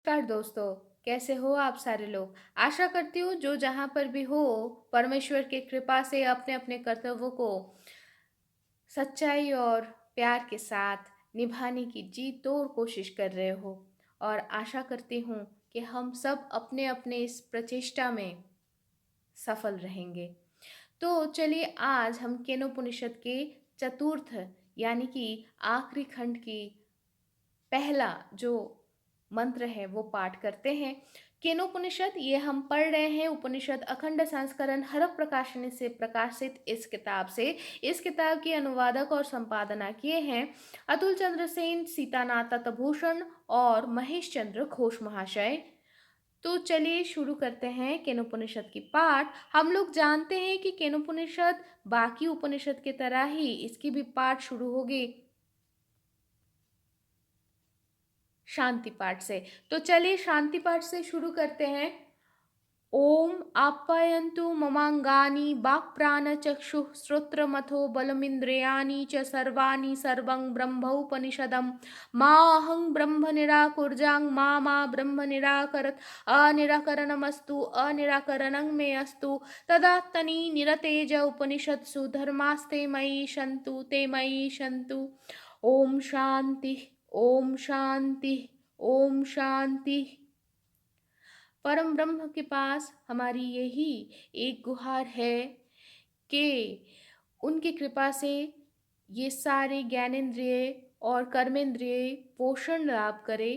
नमस्कार दोस्तों। कैसे हो आप सारे लोग। आशा करती हूँ जो जहाँ पर भी हो परमेश्वर की कृपा से अपने अपने कर्तव्यों को सच्चाई और प्यार के साथ निभाने की जी तोड़ कोशिश कर रहे हो। और आशा करती हूँ कि हम सब अपने अपने इस प्रचेष्टा में सफल रहेंगे। तो चलिए आज हम केनोपनिषद के चतुर्थ यानी कि आखिरी खंड की पहला जो मंत्र है वो पाठ करते हैं। केनोपनिषद ये हम पढ़ रहे हैं उपनिषद अखंड संस्करण हरप प्रकाशन से प्रकाशित इस किताब से। इस किताब के अनुवादक और संपादना किए हैं अतुल चंद्र सेन, सीतानाथ तत्भूषण और महेश चंद्र घोष महाशय। तो चलिए शुरू करते हैं केनोपनिषद की पाठ। हम लोग जानते हैं कि केनोपनिषद बाकी उपनिषद की तरह ही इसकी भी पाठ शुरू होगी शांति पाठ से। तो चलिए शांति पाठ से शुरू करते हैं। ओम आप्यायन्तु ममांगानि वाक्प्राणचक्षुः श्रोत्रमथो बलमिन्द्रियाणि च सर्वाणि सर्वं ब्रह्मोपनिषदं माऽहं ब्रह्म निराकुर्जां मा ब्रह्म निराकरत् अनिराकरणमस्तु अनिराकरणं मे अस्तु तदात्तनि निरतेज उपनिषत्सु धर्मास्ते मयि सन्तु ते मयि सन्तु। ओम शांति, ओम शांति, ओम शांति। परम ब्रह्म के पास हमारी यही एक गुहार है कि उनकी कृपा से ये सारे ज्ञानेंद्रिय और कर्मेंद्रिय पोषण लाभ करे।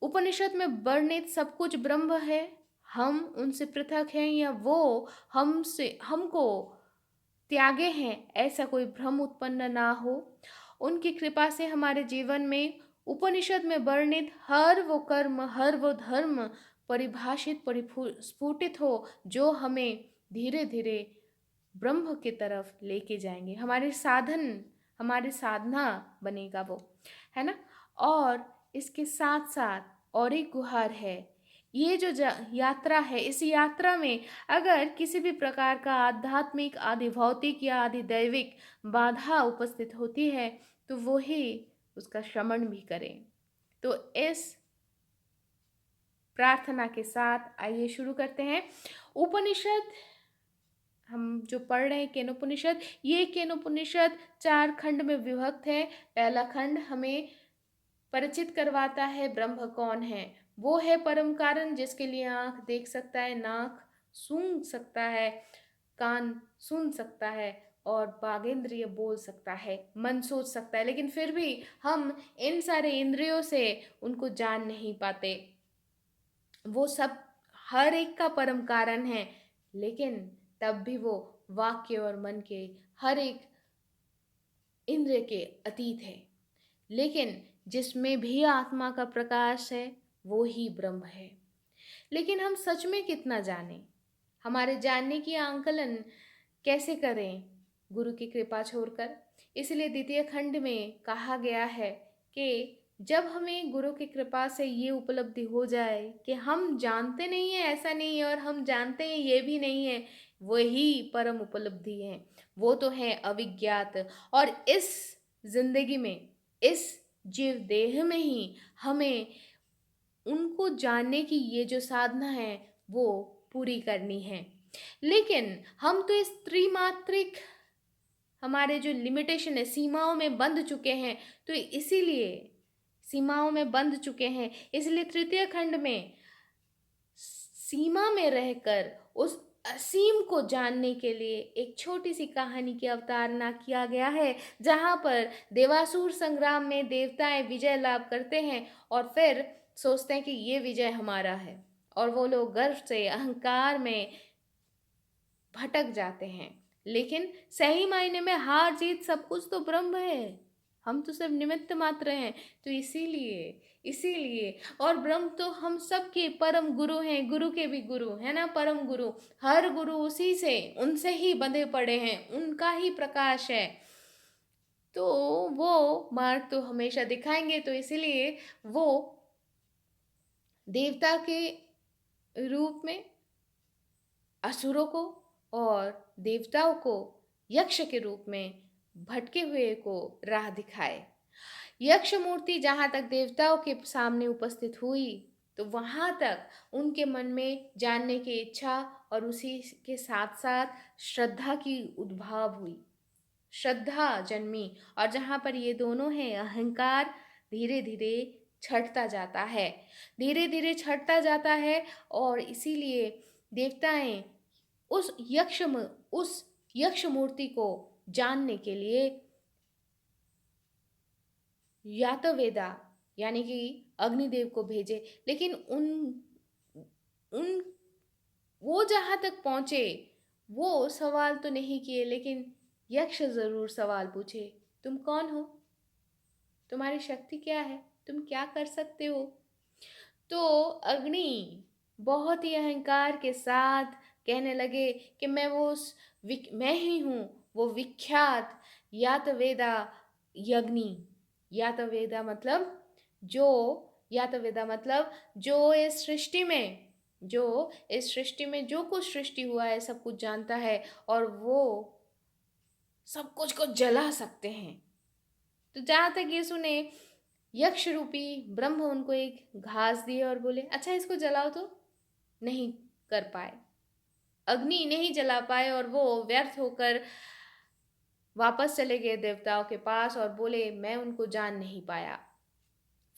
उपनिषद में वर्णित सब कुछ ब्रह्म है। हम उनसे पृथक हैं या वो हमको त्यागे हैं, ऐसा कोई भ्रम उत्पन्न ना हो। उनकी कृपा से हमारे जीवन में उपनिषद में वर्णित हर वो कर्म हर वो धर्म परिभाषित स्फुटित हो जो हमें धीरे धीरे ब्रह्म की तरफ लेके जाएंगे। हमारी साधना बनेगा वो, है ना। और इसके साथ साथ और एक गुहार है। ये जो यात्रा है, इस यात्रा में अगर किसी भी प्रकार का आध्यात्मिक आदि भौतिक या आदि दैविक बाधा उपस्थित होती है तो वो ही उसका शमन भी करें। तो इस प्रार्थना के साथ आइए शुरू करते हैं। उपनिषद हम जो पढ़ रहे हैं केनोपनिषद, ये केनोपनिषद 4 खंड में विभक्त है। पहला खंड हमें परिचित करवाता है ब्रह्म कौन है। वो है परम कारण जिसके लिए आंख देख सकता है, नाक सूंघ सकता है, कान सुन सकता है और बागेंद्रिय बोल सकता है, मन सोच सकता है, लेकिन फिर भी हम इन सारे इंद्रियों से उनको जान नहीं पाते। वो सब हर एक का परम कारण है, लेकिन तब भी वो वाक्य और मन के हर एक इंद्रिय के अतीत है। लेकिन जिसमें भी आत्मा का प्रकाश है वो ही ब्रह्म है। लेकिन हम सच में कितना जाने, हमारे जानने की आंकलन कैसे करें गुरु की कृपा छोड़कर। इसलिए द्वितीय खंड में कहा गया है कि जब हमें गुरु की कृपा से ये उपलब्धि हो जाए कि हम जानते नहीं है ऐसा नहीं है और हम जानते हैं ये भी नहीं है, वही परम उपलब्धि है। वो तो है अविज्ञात। और इस जिंदगी में, इस जीव देह में ही हमें उनको जानने की ये जो साधना है वो पूरी करनी है। लेकिन हम तो इस त्रिमात्रिक हमारे जो लिमिटेशन है, सीमाओं में बंध चुके हैं। तो इसीलिए सीमाओं में बंध चुके हैं, इसलिए तृतीय खंड में सीमा में रहकर उस असीम को जानने के लिए एक छोटी सी कहानी की अवतारणा किया गया है, जहां पर देवासुर संग्राम में देवताएं विजय लाभ करते हैं और फिर सोचते हैं कि ये विजय हमारा है, और वो लोग गर्व से अहंकार में भटक जाते हैं। लेकिन सही मायने में हार जीत सब कुछ तो ब्रह्म है, हम तो सिर्फ निमित्त मात्र हैं। तो इसीलिए इसीलिए और ब्रह्म तो हम सबके परम गुरु हैं, गुरु के भी गुरु है ना, परम गुरु। हर गुरु उसी से, उनसे ही बंधे पड़े हैं, उनका ही प्रकाश है। तो वो मार्ग तो हमेशा दिखाएंगे। तो इसीलिए वो देवता के रूप में असुरों को और देवताओं को यक्ष के रूप में भटके हुए को राह दिखाए। यक्ष मूर्ति जहाँ तक देवताओं के सामने उपस्थित हुई तो वहाँ तक उनके मन में जानने की इच्छा और उसी के साथ साथ श्रद्धा की उद्भाव हुई, श्रद्धा जन्मी। और जहाँ पर ये दोनों हैं, अहंकार धीरे धीरे छटता जाता है, धीरे धीरे छटता जाता है। और इसीलिए देवताएं उस यक्ष मूर्ति को जानने के लिए यातवेदा यानी कि अग्निदेव को भेजे। लेकिन उन उन वो जहाँ तक पहुँचे वो सवाल तो नहीं किए, लेकिन यक्ष जरूर सवाल पूछे, तुम कौन हो, तुम्हारी शक्ति क्या है, तुम क्या कर सकते हो। तो अग्नि बहुत ही अहंकार के साथ कहने लगे कि मैं ही हूँ वो विख्यात यातवेदा यज्ञी। यातवेदा मतलब जो यातवेदा मतलब जो इस सृष्टि में जो कुछ सृष्टि हुआ है सब कुछ जानता है, और वो सब कुछ को जला सकते हैं। तो जहाँ तक ये सुने, यक्ष रूपी ब्रह्म उनको एक घास दिए और बोले, अच्छा इसको जलाओ। तो नहीं कर पाए, अग्नि नहीं जला पाए, और वो व्यर्थ होकर वापस चले गए देवताओं के पास और बोले, मैं उनको जान नहीं पाया।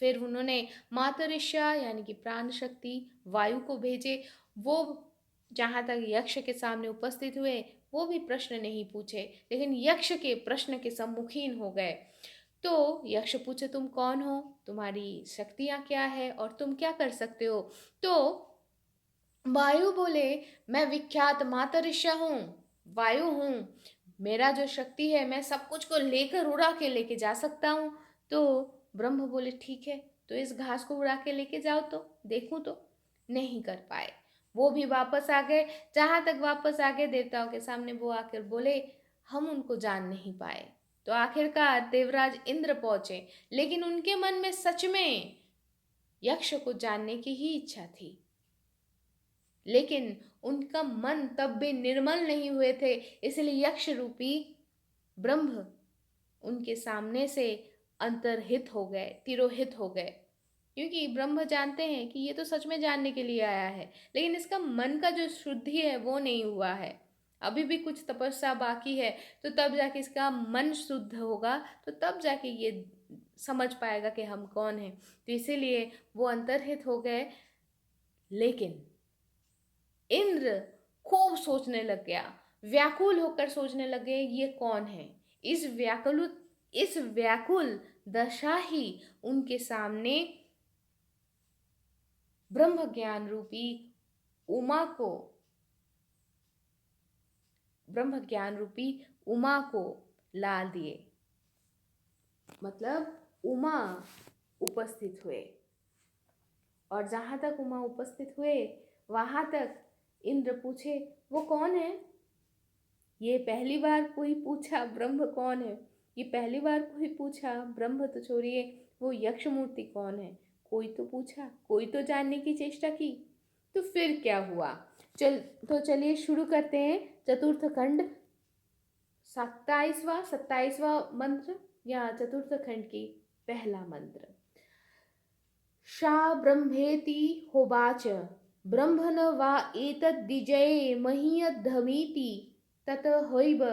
फिर उन्होंने मातरिष्या यानी कि प्राण शक्ति वायु को भेजे। वो जहाँ तक यक्ष के सामने उपस्थित हुए वो भी प्रश्न नहीं पूछे, लेकिन यक्ष के प्रश्न के सम्मुखीन हो गए। तो यक्ष पूछे, तुम कौन हो, तुम्हारी शक्तियाँ क्या है और तुम क्या कर सकते हो। तो वायु बोले, मैं विख्यात मातरिष्या हूँ, वायु हूँ, मेरा जो शक्ति है मैं सब कुछ को लेकर उड़ा के लेके जा सकता हूँ। तो ब्रह्म बोले, ठीक है, तो इस घास को उड़ा के लेके जाओ तो देखूं। तो नहीं कर पाए, वो भी वापस आ गए। जहाँ तक वापस आ गए देवताओं के सामने, वो आकर बोले, हम उनको जान नहीं पाए। तो आखिरकार देवराज इंद्र पहुंचे, लेकिन उनके मन में सच में यक्ष को जानने की ही इच्छा थी, लेकिन उनका मन तब भी निर्मल नहीं हुए थे। इसलिए यक्ष रूपी ब्रह्म उनके सामने से अंतर्हित हो गए, तिरोहित हो गए, क्योंकि ब्रह्म जानते हैं कि ये तो सच में जानने के लिए आया है, लेकिन इसका मन का जो शुद्धि है वो नहीं हुआ है, अभी भी कुछ तपस्या बाकी है। तो तब जाके इसका मन शुद्ध होगा, तो तब जाके ये समझ पाएगा कि हम कौन हैं। तो इसीलिए वो अंतर्हित हो गए। लेकिन इंद्र खूब सोचने लग गया, व्याकुल होकर सोचने लगे, ये कौन है। इस व्याकुल दशा ही उनके सामने ब्रह्म ज्ञान रूपी उमा को ब्रह्म ज्ञान रूपी उमा को ला दिए, मतलब उमा उपस्थित हुए। और जहाँ तक उमा उपस्थित हुए वहाँ तक इंद्र पूछे, वो कौन है। ये पहली बार कोई पूछा ब्रह्म कौन है, ये पहली बार कोई पूछा, ब्रह्म तो छोड़िए, वो यक्ष मूर्ति कौन है, कोई तो पूछा, कोई तो जानने की चेष्टा की। तो फिर क्या हुआ, चलिए शुरू करते हैं चतुर्थ खंड 27वां मंत्र या चतुर्थ खंड की पहला मंत्र। शा ब्रह्मेति होवाच, ब्रह्मण वा एतद्विजये महीयद्धमीति तत हैव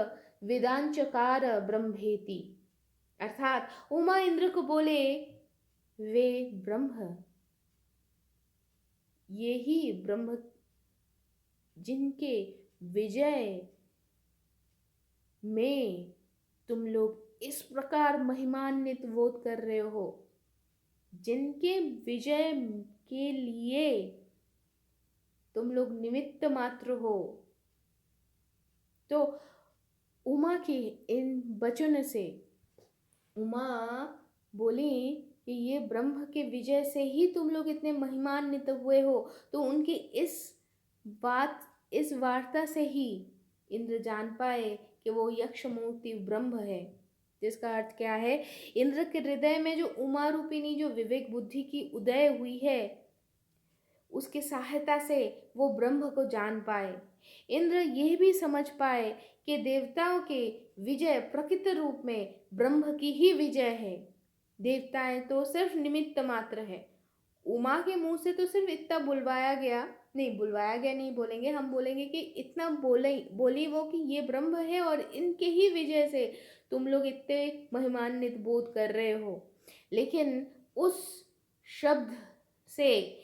वेदांचकार ब्रह्मेति। अर्थात उमा इंद्र को बोले, वे ब्रह्म, ये ही ब्रह्म जिनके विजय में तुम लोग इस प्रकार महिमान्वित बोध कर रहे हो, जिनके विजय के लिए तुम लोग निमित्त मात्र हो। तो उमा के इन वचन से उमा बोली कि ये ब्रह्म के विजय से ही तुम लोग इतने महिमान्वित हुए हो। तो उनकी इस वार्ता से ही इंद्र जान पाए कि वो यक्ष मूर्ति ब्रह्म है। जिसका अर्थ क्या है, इंद्र के हृदय में जो उमा रूपिणी जो विवेक बुद्धि की उदय हुई है, उसकी सहायता से वो ब्रह्म को जान पाए। इंद्र यह भी समझ पाए कि देवताओं के विजय प्रकृत रूप में ब्रह्म की ही विजय है। देवताएं तो सिर्फ निमित्त मात्र है। उमा के मुंह से तो सिर्फ इतना बुलवाया गया, नहीं बुलवाया गया नहीं बोलेंगे, हम बोलेंगे कि इतना बोली वो कि ये ब्रह्म है और इनके ही विजय से तुम लोग इतने महिमान्वित बोध कर रहे हो। लेकिन उस शब्द से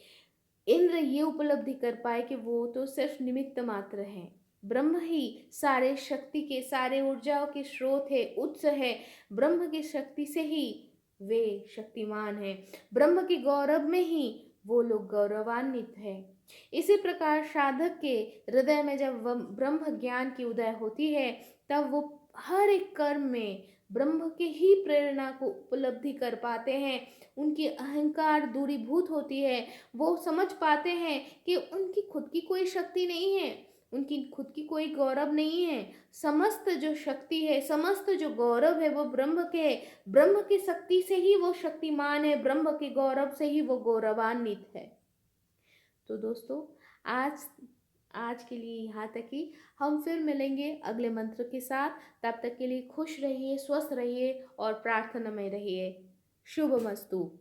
इंद्र ये उपलब्धि कर पाए कि वो तो सिर्फ निमित्त मात्र हैं। ब्रह्म ही सारे शक्ति के, सारे ऊर्जाओं के स्रोत है, उत्स है। ब्रह्म की शक्ति से ही वे शक्तिमान हैं। ब्रह्म के गौरव में ही वो लोग गौरवान्वित है। इसी प्रकार साधक के हृदय में जब ब्रह्म ज्ञान की उदय होती है, तब वो हर एक कर्म में ब्रह्म की ही प्रेरणा को उपलब्धि कर पाते हैं। उनकी अहंकार दूरीभूत होती है। वो समझ पाते हैं कि उनकी खुद की कोई शक्ति नहीं है, उनकी खुद की कोई गौरव नहीं है। समस्त जो शक्ति है, समस्त जो गौरव है वो ब्रह्म के, ब्रह्म की शक्ति से ही वो शक्तिमान है, ब्रह्म के गौरव से ही वो गौरवान्वित है। तो दोस्तों, आज आज के लिए यहाँ तक ही। हम फिर मिलेंगे अगले मंत्र के साथ। तब तक के लिए खुश रहिए, स्वस्थ रहिए और प्रार्थना में रहिए। शुभमस्तु।